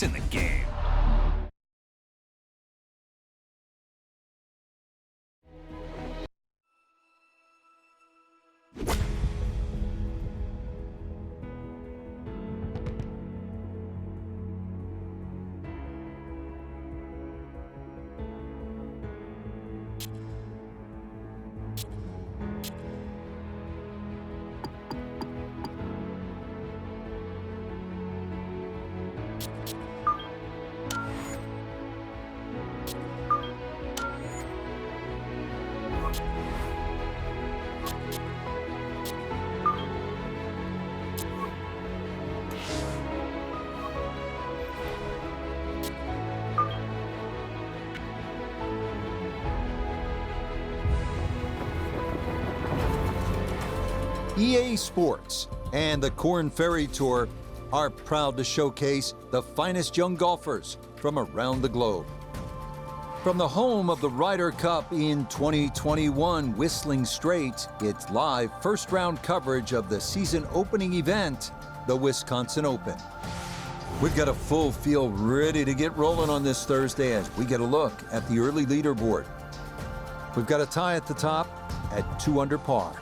locked in the game. EA Sports and the Korn Ferry Tour are proud to showcase the finest young golfers from around the globe. From the home of the Ryder Cup in 2021, Whistling Straits, it's live first-round coverage of the season opening event, the Wisconsin Open. We've got a full field ready to get rolling on this Thursday as we get a look at the early leaderboard. We've got a tie at the top at 2 under par.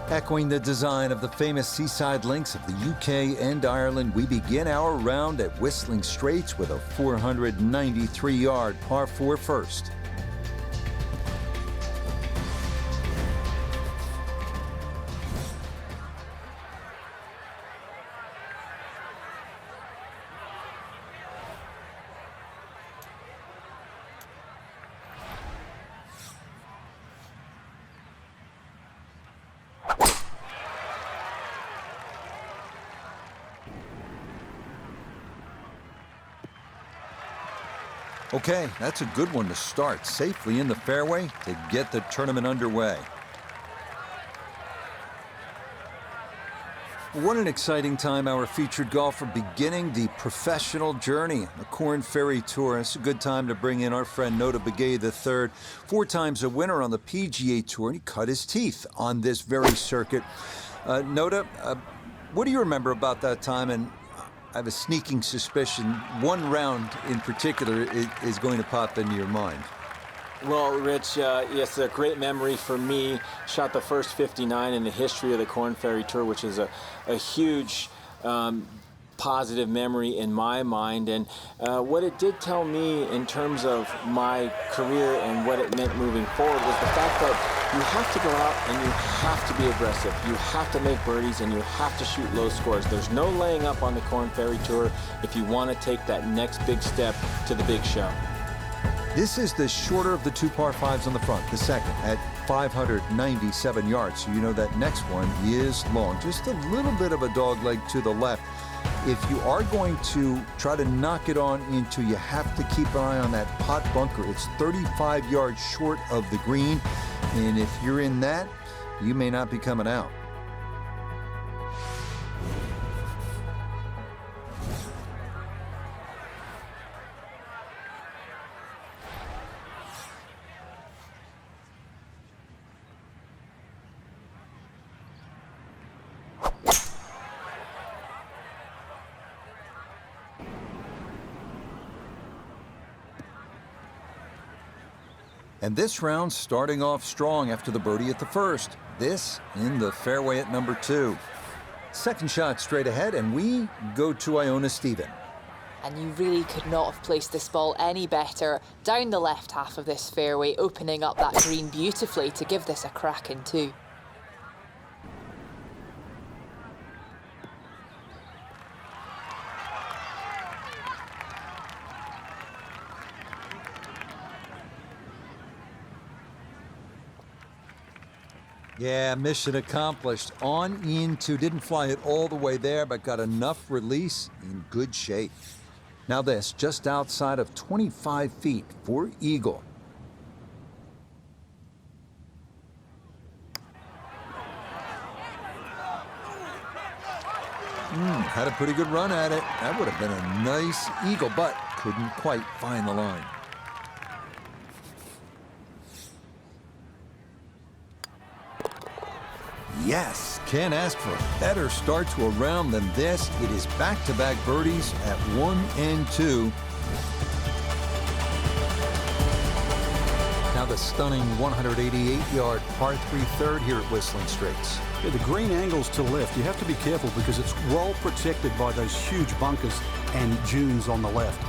Echoing the design of the famous seaside links of the UK and Ireland, we begin our round at Whistling Straits with a 493-yard par 4 first. Okay, that's a good one to start safely in the fairway to get the tournament underway. What an exciting time, our featured golfer beginning the professional journey, the Korn Ferry Tour. It's a good time to bring in our friend Nota Begay III, 4 times a winner on the PGA Tour, and he cut his teeth on this very circuit. Nota, what do you remember about that time? And I have a sneaking suspicion one round in particular is going to pop into your mind. Well, Rich, it's a great memory for me. Shot the first 59 in the history of the Korn Ferry Tour, which is a huge positive memory in my mind. And what it did tell me in terms of my career and what it meant moving forward was the fact that you have to go out and you have to be aggressive. You have to make birdies and you have to shoot low scores. There's no laying up on the Korn Ferry Tour if you want to take that next big step to the big show. This is the shorter of the 2 par 5s on the front, the second at 597 yards. So you know that next one is long, just a little bit of a dog leg to the left. If you are going to try to knock it on into, you have to keep an eye on that pot bunker. It's 35 yards short of the green, and if you're in that, you may not be coming out. And this round starting off strong after the birdie at the first. This in the fairway at number 2. Second shot straight ahead, and we go to Iona Stephen. And you really could not have placed this ball any better. Down the left half of this fairway, opening up that green beautifully to give this a crack in 2. Yeah, mission accomplished. On into, didn't fly it all the way there, but got enough release in good shape. Now this, just outside of 25 feet for eagle. Had a pretty good run at it. That would have been a nice eagle, but couldn't quite find the line. Yes, can't ask for a better start to a round than this. It is back-to-back birdies at 1 and 2. Now the stunning 188-yard par 3 third here at Whistling Straits. Yeah, the green angles to left, you have to be careful because it's well protected by those huge bunkers and dunes on the left.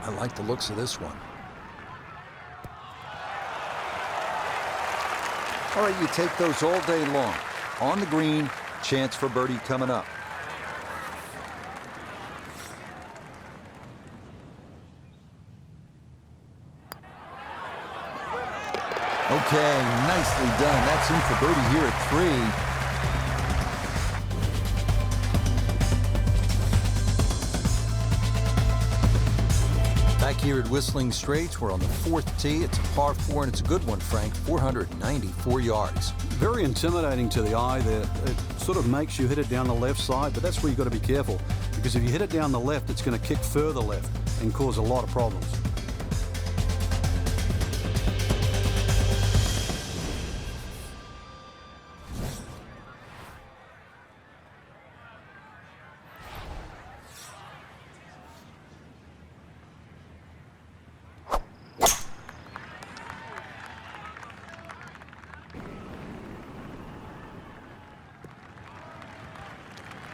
I like the looks of this one. All right, you take those all day long. On the green, chance for birdie coming up. Okay, nicely done. That's in for birdie here at 3. Back here at Whistling Straits, we're on the 4th tee. It's a par 4, and it's a good one, Frank. 494 yards. Very intimidating to the eye there. It sort of makes you hit it down the left side, but that's where you've got to be careful. Because if you hit it down the left, it's going to kick further left and cause a lot of problems.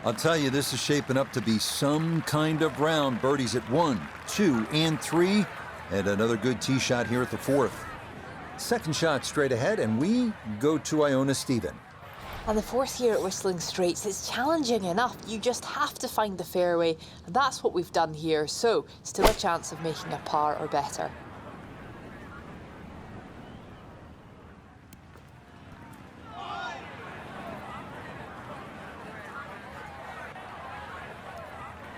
I'll tell you, this is shaping up to be some kind of round. Birdies at 1, 2, and 3. And another good tee shot here at the 4th. Second shot straight ahead, and we go to Iona Stephen. And the 4th here at Whistling Straits is challenging enough. You just have to find the fairway, and that's what we've done here. So, still a chance of making a par or better.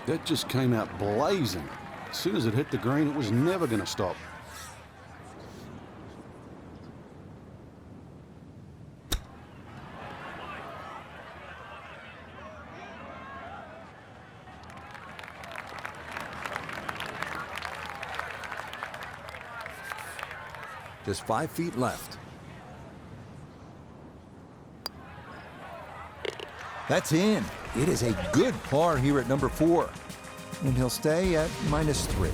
That just came out blazing. As soon as it hit the green, it was never going to stop. Just 5 feet left. That's in. It is a good par here at number 4. And he'll stay at -3.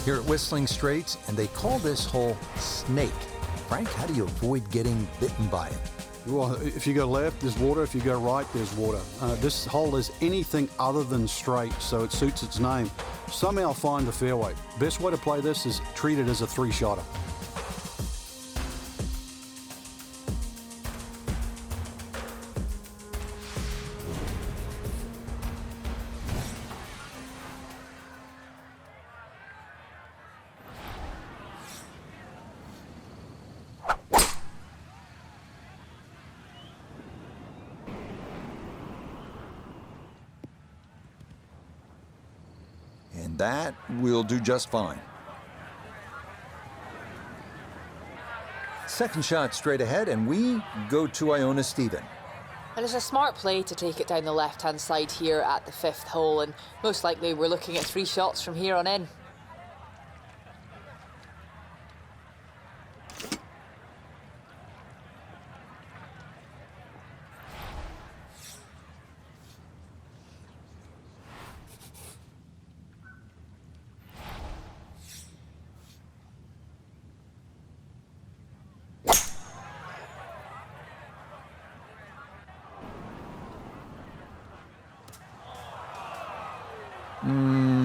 Here at Whistling Straits, and they call this hole Snake. Frank, how do you avoid getting bitten by it? Well, if you go left, there's water. If you go right, there's water. This hole is anything other than straight, so it suits its name. Somehow find the fairway. Best way to play this is treat it as a 3-shotter. And that will do just fine. Second shot straight ahead, and we go to Iona Stephen. And it's a smart play to take it down the left-hand side here at the 5th hole, and most likely we're looking at 3 shots from here on in.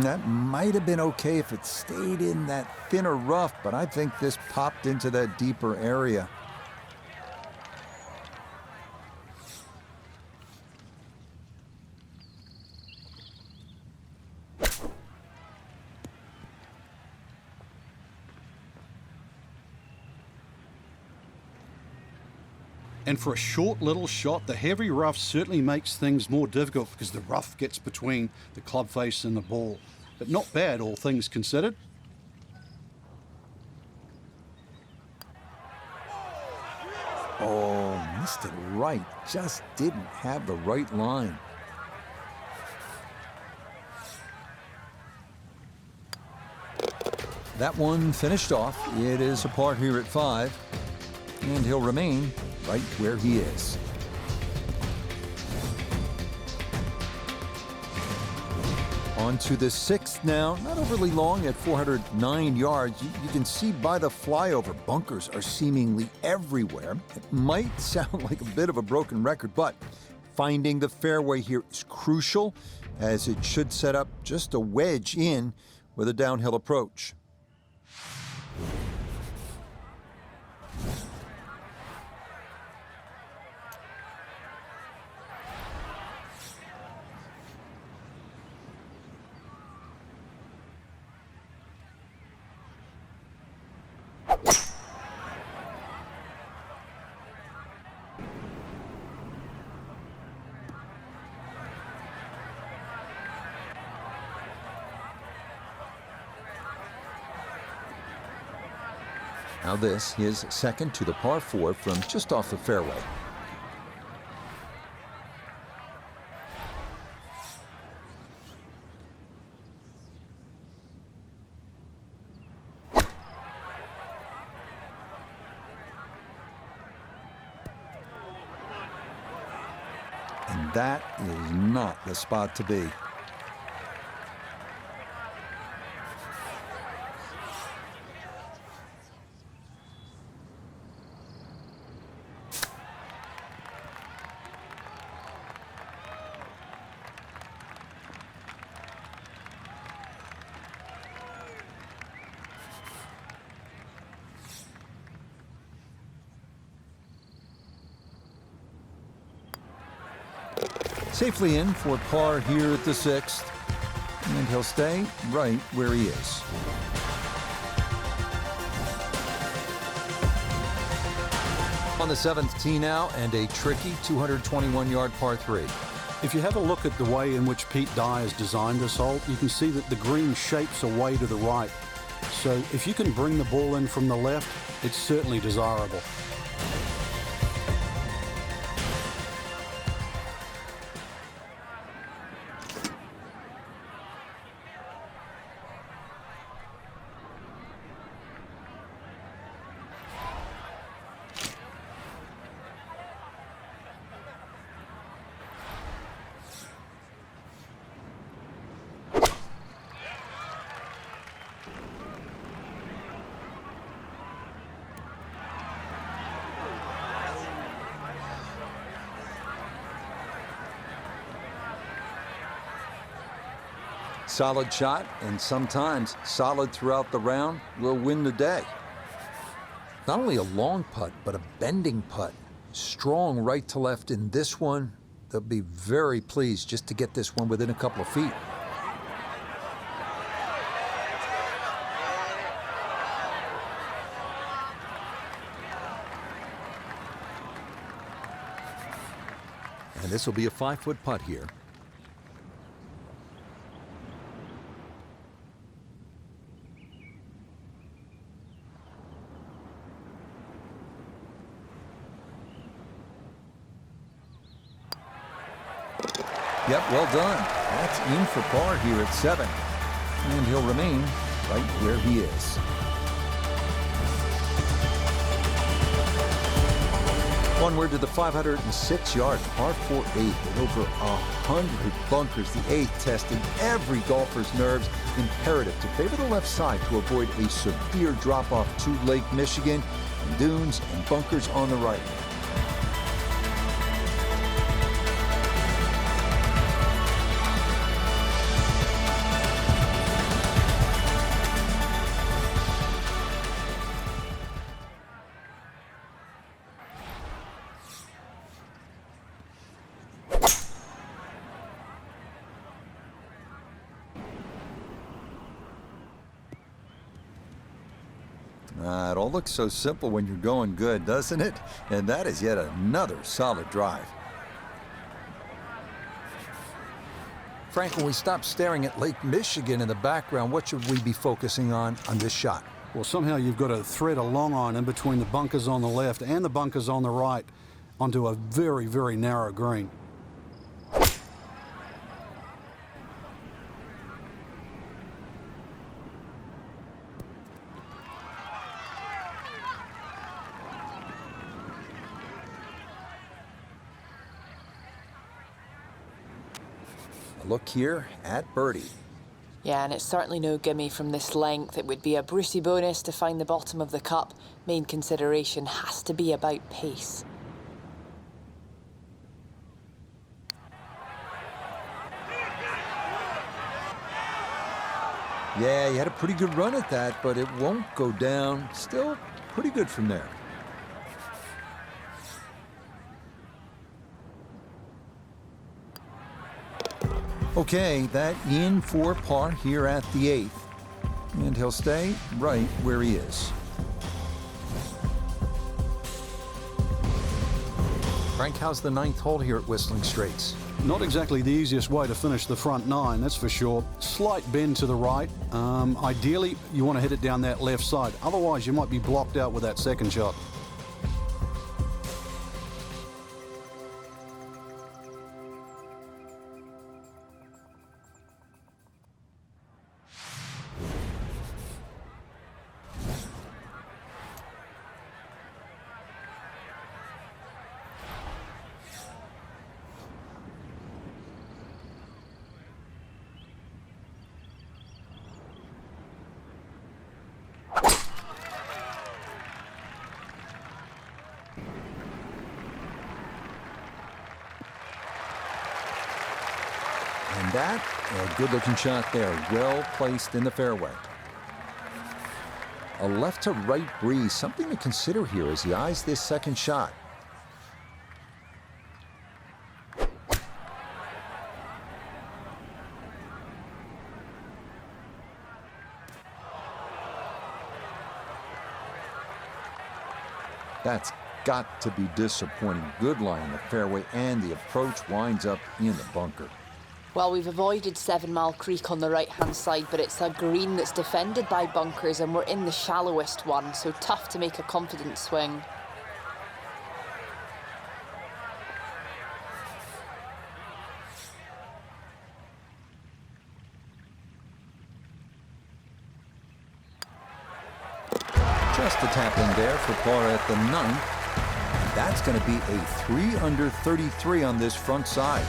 That might have been okay if it stayed in that thinner rough, but I think this popped into that deeper area. And for a short little shot, the heavy rough certainly makes things more difficult because the rough gets between the club face and the ball. But not bad, all things considered. Oh, missed it right. Just didn't have the right line. That one finished off. It is a par here at 5, and he'll remain right where he is. On to the 6th now, not overly long at 409 yards. You can see by the flyover, bunkers are seemingly everywhere. It might sound like a bit of a broken record, but finding the fairway here is crucial, as it should set up just a wedge in with a downhill approach. Now this, his second to the par 4 from just off the fairway. And that is not the spot to be. Safely in for par here at the 6th, and he'll stay right where he is. On the 7th tee now, and a tricky 221-yard par 3. If you have a look at the way in which Pete Dye has designed this hole, you can see that the green shapes away to the right. So if you can bring the ball in from the left, it's certainly desirable. Solid shot, and sometimes solid throughout the round, will win the day. Not only a long putt, but a bending putt. Strong right to left in this one. They'll be very pleased just to get this one within a couple of feet. And this will be a 5-foot putt here. Yep, well done. That's in for par here at 7. And he'll remain right where he is. Onward to the 506-yard par 4-8 with over 100 bunkers. The 8th testing every golfer's nerves. Imperative to favor the left side to avoid a severe drop-off to Lake Michigan. And dunes and bunkers on the right. It all looks so simple when you're going good, doesn't it? And that is yet another solid drive. Frank, when we stop staring at Lake Michigan in the background, what should we be focusing on this shot? Well, somehow you've got to thread a long iron in between the bunkers on the left and the bunkers on the right onto a very, very narrow green. A look here at birdie. Yeah, and it's certainly no gimme from this length. It would be a Brucey bonus to find the bottom of the cup. Main consideration has to be about pace. Yeah, you had a pretty good run at that, but it won't go down. Still pretty good from there. Okay, that in for par here at the 8th. And he'll stay right where he is. Frank, how's the 9th hole here at Whistling Straits? Not exactly the easiest way to finish the front 9, that's for sure. Slight bend to the right. Ideally, you want to hit it down that left side. Otherwise, you might be blocked out with that second shot. And that, a good-looking shot there, well placed in the fairway. A left-to-right breeze, something to consider here as he eyes this second shot. That's got to be disappointing. Good lie in the fairway, and the approach winds up in the bunker. Well, we've avoided 7 Mile Creek on the right-hand side, but it's a green that's defended by bunkers, and we're in the shallowest one, so tough to make a confident swing. Just a tap in there for par at the 9th. That's going to be a 3 under 33 on this front side.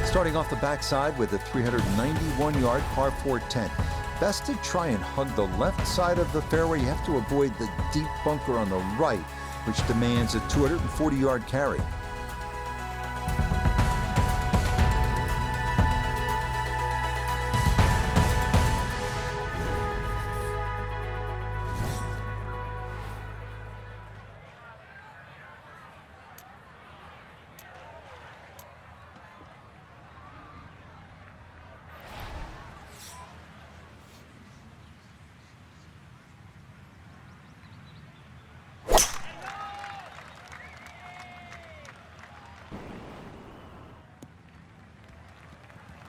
Starting off the backside with a 391-yard par 4 10. Best to try and hug the left side of the fairway. You have to avoid the deep bunker on the right, which demands a 240-yard carry.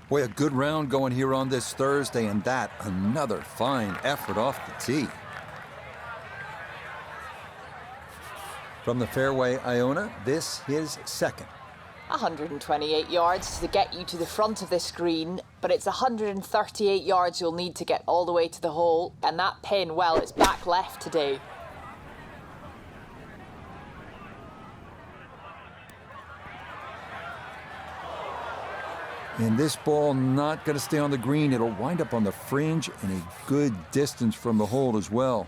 Boy, a good round going here on this Thursday, and that another fine effort off the tee. From the fairway, Iona, this his second. 128 yards to get you to the front of this green, but it's 138 yards you'll need to get all the way to the hole, and that pin, well, it's back left today. And this ball not going to stay on the green. It'll wind up on the fringe and a good distance from the hole as well.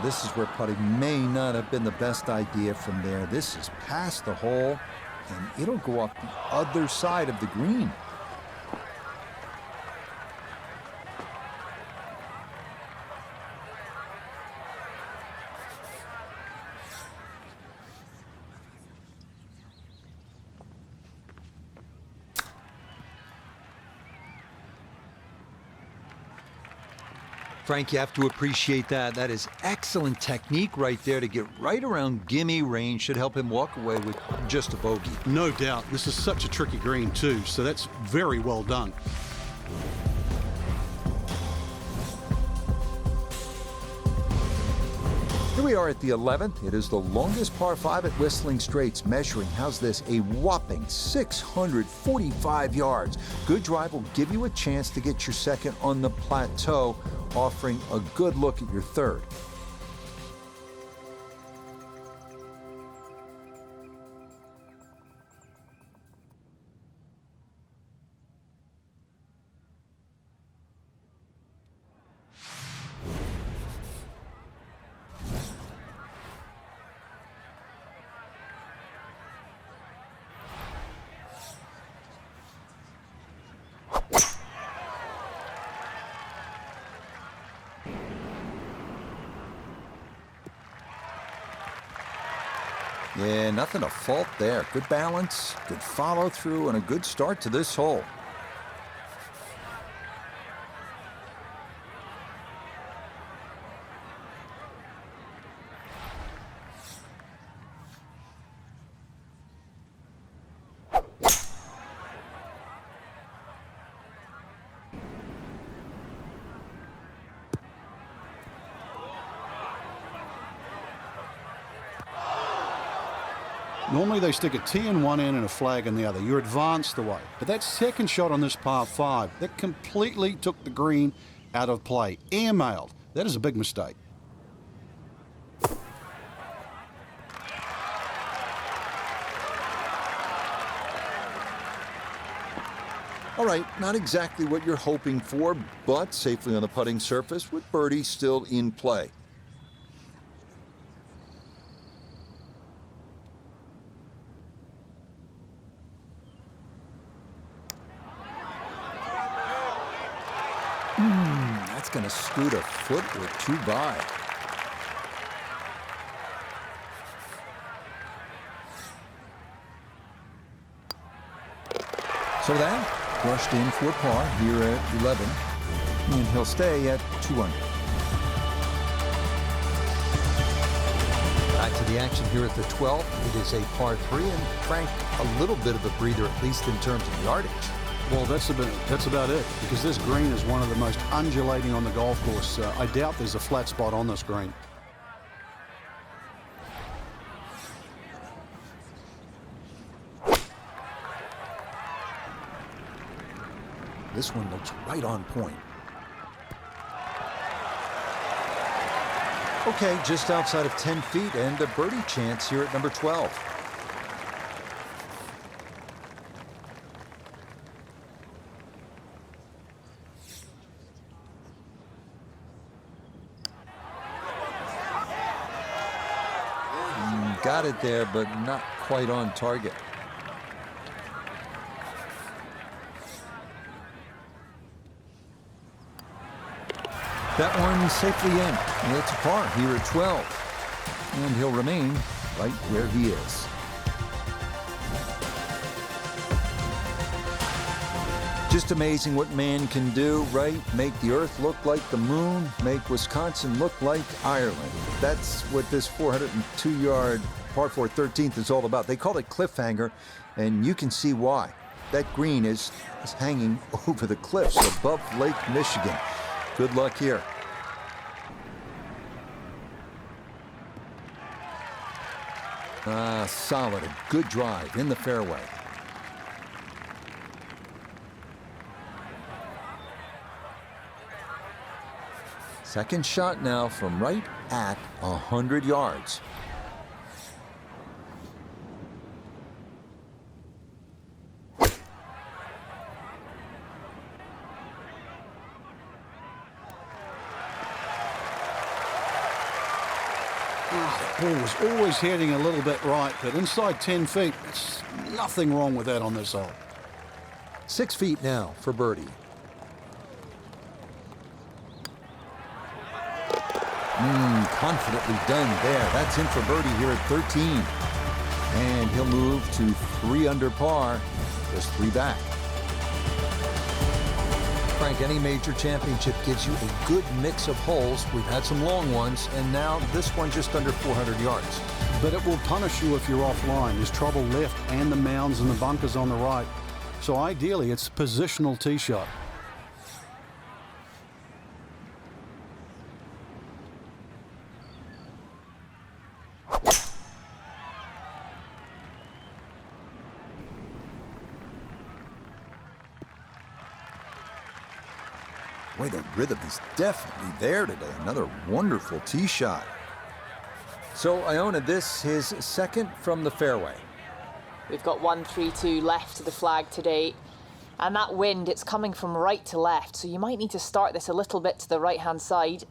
this is where putting may not have been the best idea from there. This is past the hole, and it'll go off the other side of the green. Frank, you have to appreciate that. That is excellent technique right there to get right around gimme range. Should help him walk away with just a bogey. No doubt. This is such a tricky green, too, so that's very well done. Here we are at the 11th. It is the longest par 5 at Whistling Straits, measuring, how's this, a whopping 645 yards. Good drive will give you a chance to get your second on the plateau, offering a good look at your third. Yeah, nothing to fault there. Good balance, good follow through, and a good start to this hole. Normally they stick a tee in one end and a flag in the other. You're advanced away. But that second shot on this par 5, that completely took the green out of play. Airmailed. That is a big mistake. All right, not exactly what you're hoping for, but safely on the putting surface with birdie still in play. That's going to scoot a foot or two by. So that brushed in for par here at 11, and he'll stay at 2 under. Back to the action here at the 12th. It is a par 3, and Frank, a little bit of a breather, at least in terms of yardage. Well, that's about it, because this green is one of the most undulating on the golf course. I doubt there's a flat spot on this green. This one looks right on point. Okay, just outside of 10 feet and a birdie chance here at number 12. Got it there, but not quite on target. That one safely in. It's a par here at 12. And he'll remain right where he is. Just amazing what man can do, right? Make the earth look like the moon, make Wisconsin look like Ireland. That's what this 402-yard par 4 13th is all about. They call it cliffhanger, and you can see why. That green is hanging over the cliffs above Lake Michigan. Good luck here. Solid, a good drive in the fairway. Second shot now from right at 100 yards. Ball was always heading a little bit right, but inside 10 feet, there's nothing wrong with that on this hole. 6 feet now for birdie. Confidently done there. That's in for birdie here at 13. And he'll move to 3 under par, just 3 back. Frank, any major championship gives you a good mix of holes. We've had some long ones, and now this one just under 400 yards. But it will punish you if you're offline. There's trouble left and the mounds and the bunkers on the right. So ideally, it's a positional tee shot. Boy, the rhythm is definitely there today. Another wonderful tee shot. So, Iona, this his second from the fairway. We've got 1-3-2 left to the flag today. And that wind, it's coming from right to left, so you might need to start this a little bit to the right-hand side.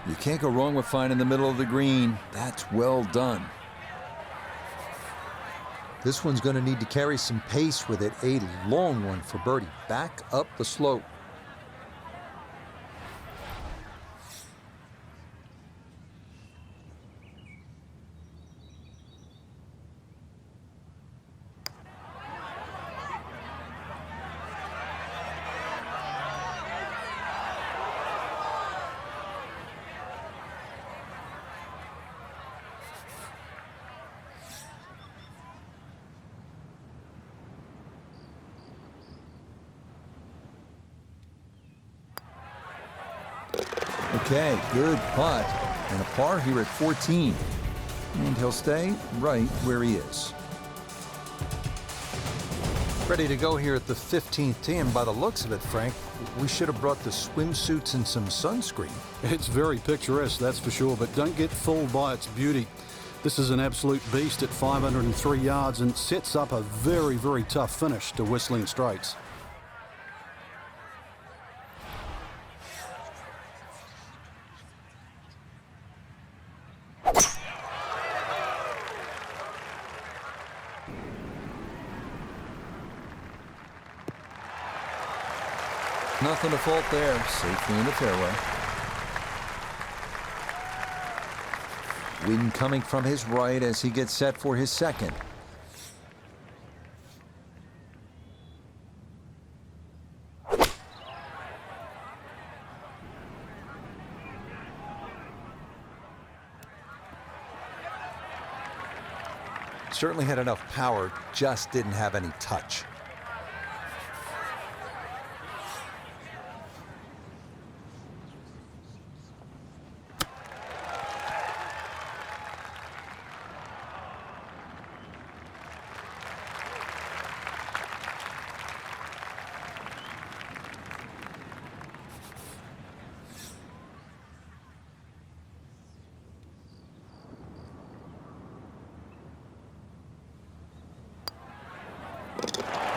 You can't go wrong with finding the middle of the green. That's well done. This one's going to need to carry some pace with it. A long one for birdie. Back up the slope. Okay, good putt. And a par here at 14. And he'll stay right where he is. Ready to go here at the 15th tee, and by the looks of it, Frank, we should have brought the swimsuits and some sunscreen. It's very picturesque, that's for sure, but don't get fooled by its beauty. This is an absolute beast at 503 yards and sets up a very, very tough finish to Whistling Straits. Nothing to fault there. Safely in the fairway. Wind coming from his right as he gets set for his second. Certainly had enough power, just didn't have any touch.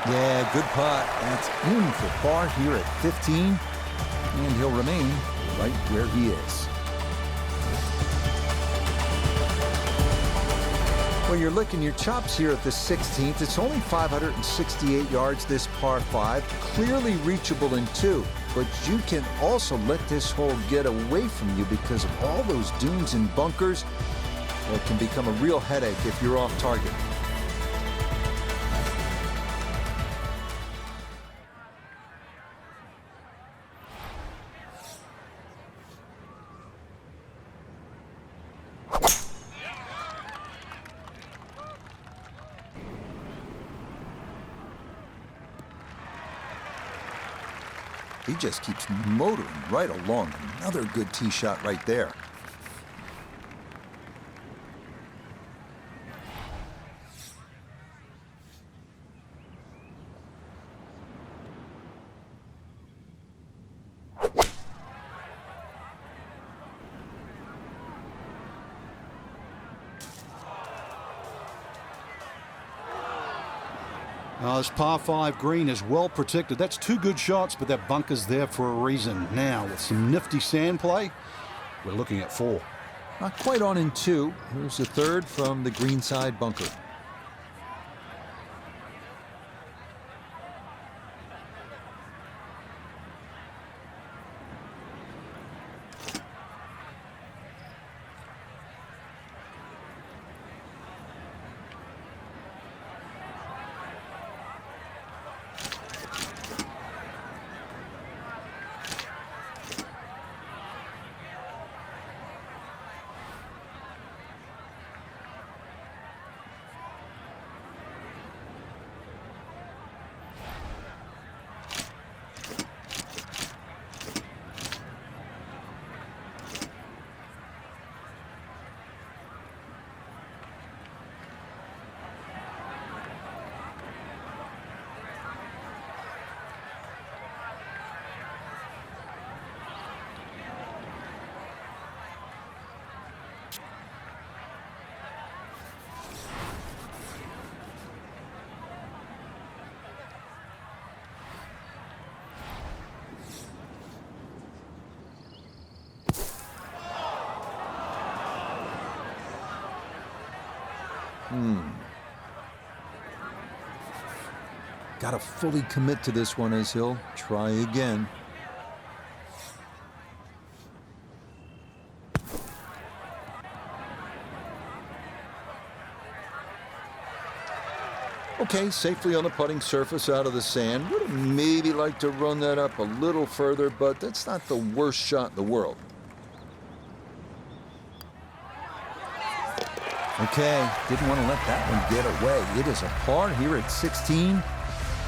Yeah, good putt. That's in for par here at 15. And he'll remain right where he is. When you're licking your chops here at the 16th, it's only 568 yards this par 5. Clearly reachable in 2. But you can also let this hole get away from you because of all those dunes and bunkers. It can become a real headache if you're off target. He just keeps motoring right along. Another good tee shot right there. This par 5 green is well protected. That's 2 good shots, but that bunker's there for a reason. Now, with some nifty sand play, we're looking at 4. Not quite on in 2. Here's the 3rd from the greenside bunker. Got to fully commit to this one as he'll try again. Okay, safely on the putting surface out of the sand. Would have maybe liked to run that up a little further, but that's not the worst shot in the world. Okay, didn't want to let that one get away. It is a par here at 16,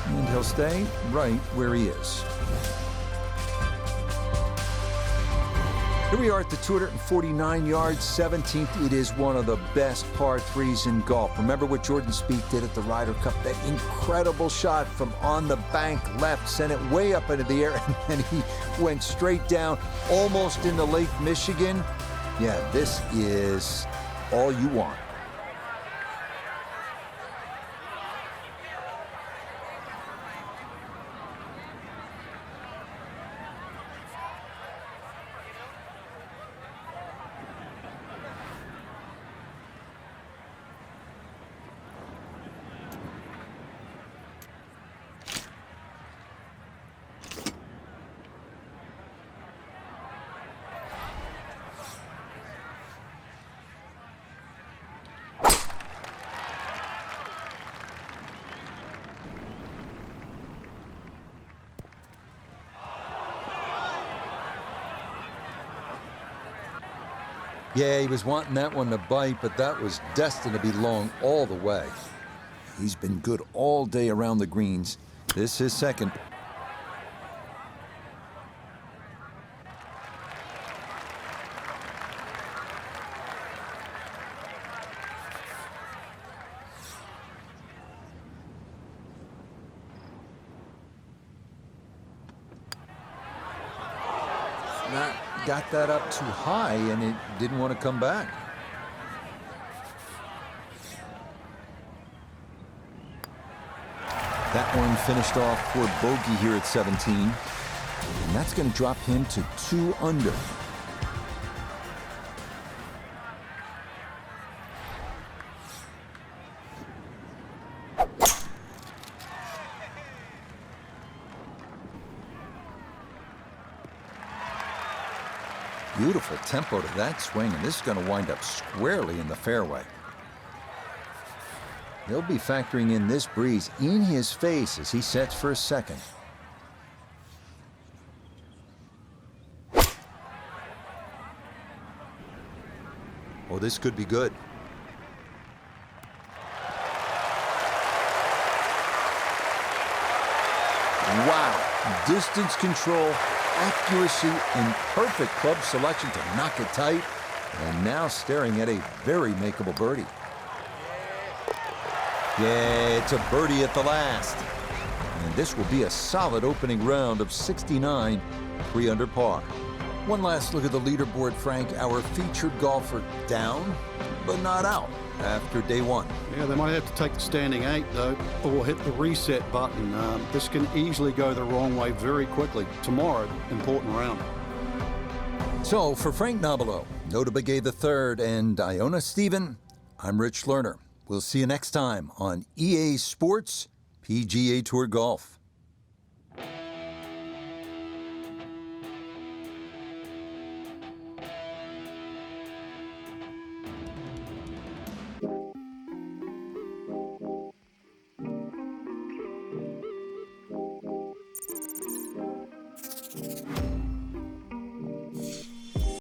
and he'll stay right where he is. Here we are at the 249-yard 17th. It is one of the best par 3s in golf. Remember what Jordan Spieth did at the Ryder Cup? That incredible shot from on the bank left, sent it way up into the air, and then he went straight down, almost into Lake Michigan. Yeah, this is all you want. Yeah, he was wanting that one to bite, but that was destined to be long all the way. He's been good all day around the greens. This is second. Got that up too high, and it didn't want to come back. That one finished off for bogey here at 17, and that's going to drop him to 2 under. Beautiful tempo to that swing, and this is going to wind up squarely in the fairway. He'll be factoring in this breeze in his face as he sets for a second. Oh, this could be good. Wow, distance control, accuracy, and perfect club selection to knock it tight, and now staring at a very makeable birdie. Yeah, it's a birdie at the last. And this will be a solid opening round of 69, 3 under par. One last look at the leaderboard, Frank. Our featured golfer down, but not out after day one. Yeah, they might have to take the standing 8, though, or hit the reset button. This can easily go the wrong way very quickly. Tomorrow, important round. So for Frank Nobilo, Nota Begay III, and Iona Stephen, I'm Rich Lerner. We'll see you next time on EA Sports PGA Tour Golf.